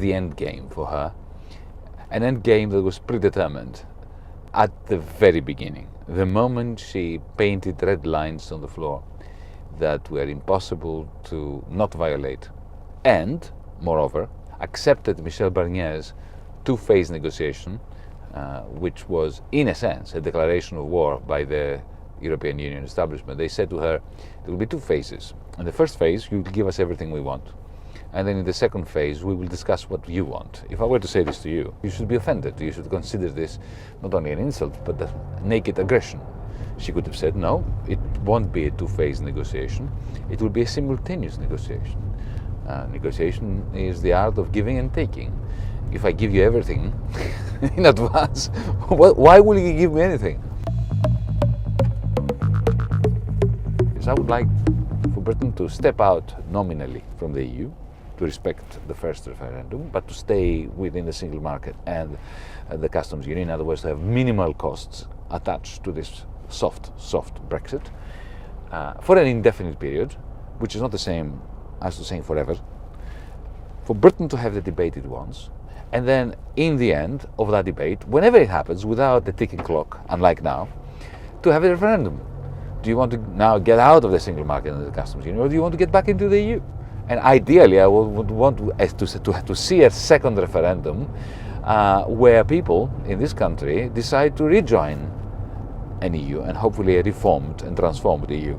the end game for her, an end game that was predetermined at the very beginning. The moment she painted red lines on the floor that were impossible to not violate, and, moreover, accepted Michel Barnier's two-phase negotiation, which was, in a sense, a declaration of war by the European Union establishment. They said to her, there will be two phases. In the first phase, you will give us everything we want. And then in the second phase, we will discuss what you want. If I were to say this to you, you should be offended. You should consider this not only an insult, but a naked aggression. She could have said, no, it won't be a two-phase negotiation. It will be a simultaneous negotiation. Negotiation is the art of giving and taking. If I give you everything in advance, why will you give me anything? I would like for Britain to step out nominally from the EU, to respect the first referendum, but to stay within the single market and the customs union. In other words, to have minimal costs attached to this soft Brexit for an indefinite period, which is not the same as to saying forever. For Britain to have the debate it wants, and then in the end of that debate, whenever it happens, without the ticking clock, unlike now, to have a referendum. Do you want to now get out of the single market and the customs union, or do you want to get back into the EU? And ideally, I would want to see a second referendum where people in this country decide to rejoin an EU, and hopefully a reformed and transformed EU.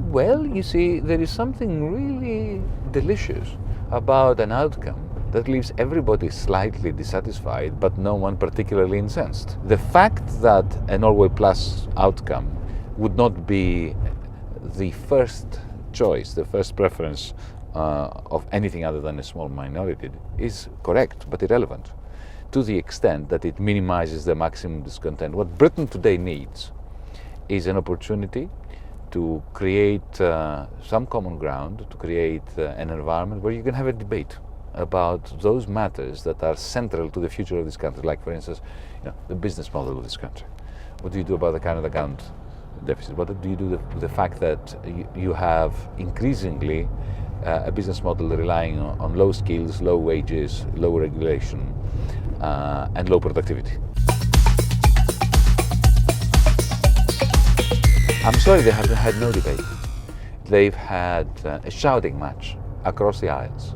Well, you see, there is something really delicious about an outcome that leaves everybody slightly dissatisfied, but no one particularly incensed. The fact that a Norway Plus outcome would not be the first choice, the first preference of anything other than a small minority is correct, but irrelevant, to the extent that it minimizes the maximum discontent. What Britain today needs is an opportunity to create some common ground, to create an environment where you can have a debate about those matters that are central to the future of this country, like, for instance, the business model of this country. What do you do about the current account deficit? What do you do with the fact that you have increasingly a business model relying on low skills, low wages, low regulation, and low productivity? I'm sorry they have had no debate. They've had a shouting match across the aisles.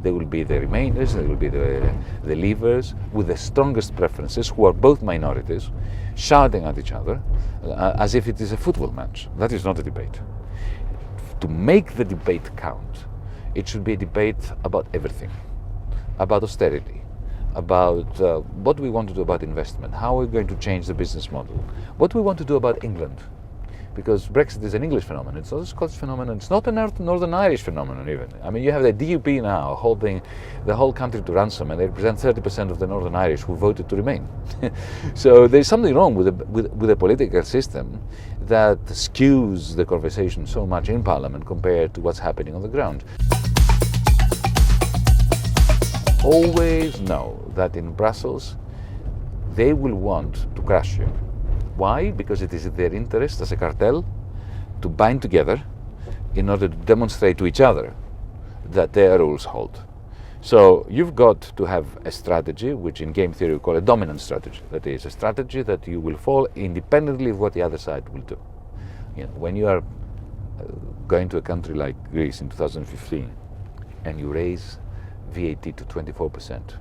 There will be the Remainers, there will be the Leavers, with the strongest preferences, who are both minorities, shouting at each other as if it is a football match. That is not a debate. To make the debate count, it should be a debate about everything, about austerity, about what we want to do about investment, how we're going to change the business model, what we want to do about England. Because Brexit is an English phenomenon, it's not a Scottish phenomenon, it's not a Northern Irish phenomenon even. I mean, you have the DUP now holding the whole country to ransom, and they represent 30% of the Northern Irish who voted to remain. So there's something wrong with a political system that skews the conversation so much in Parliament compared to what's happening on the ground. Always know that in Brussels, they will want to crush you. Why? Because it is in their interest as a cartel to bind together in order to demonstrate to each other that their rules hold. So you've got to have a strategy, which in game theory we call a dominant strategy. That is a strategy that you will follow independently of what the other side will do. When you are going to a country like Greece in 2015 and you raise VAT to 24%,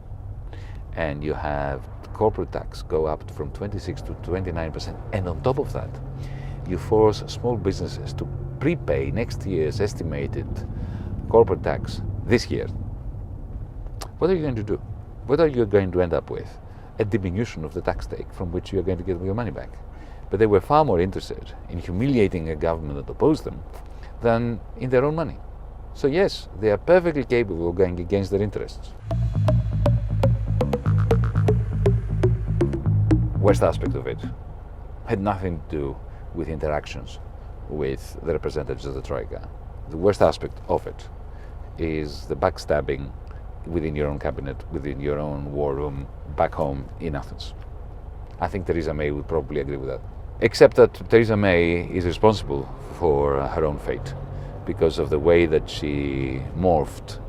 and you have corporate tax go up from 26 to 29%, and on top of that, you force small businesses to prepay next year's estimated corporate tax this year. What are you going to do? What are you going to end up with? A diminution of the tax take from which you are going to get your money back. But they were far more interested in humiliating a government that opposed them than in their own money. So yes, they are perfectly capable of going against their interests. Worst aspect of it had nothing to do with interactions with the representatives of the Troika. The worst aspect of it is the backstabbing within your own cabinet, within your own war room, back home in Athens. I think Theresa May would probably agree with that. Except that Theresa May is responsible for her own fate. because of the way that she morphed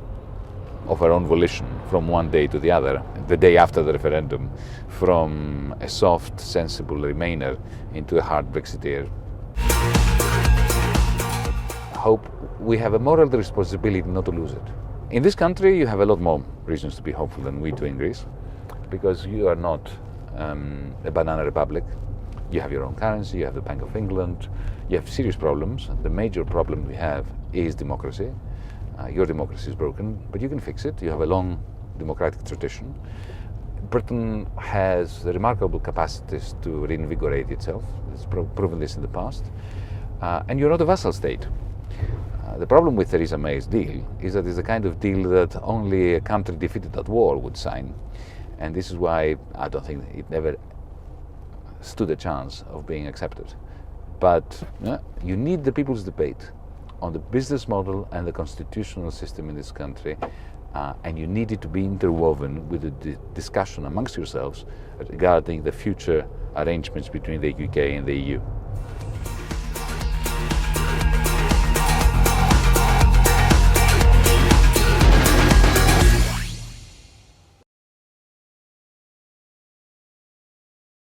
of her own volition from one day to the other, the day after the referendum, from a soft, sensible Remainer into a hard Brexiteer. Hope we have a moral responsibility not to lose it. In this country, you have a lot more reasons to be hopeful than we do in Greece, because you are not a banana republic. You have your own currency, you have the Bank of England, you have serious problems. The major problem we have is democracy. Your democracy is broken, but you can fix it. You have a long democratic tradition. Britain has remarkable capacities to reinvigorate itself. It's proven this in the past. And you're not a vassal state. The problem with Theresa May's deal is that it's the kind of deal that only a country defeated at war would sign. And this is why I don't think it never stood a chance of being accepted. But you need the people's debate on the business model and the constitutional system in this country, and you need it to be interwoven with the discussion amongst yourselves regarding the future arrangements between the UK and the EU.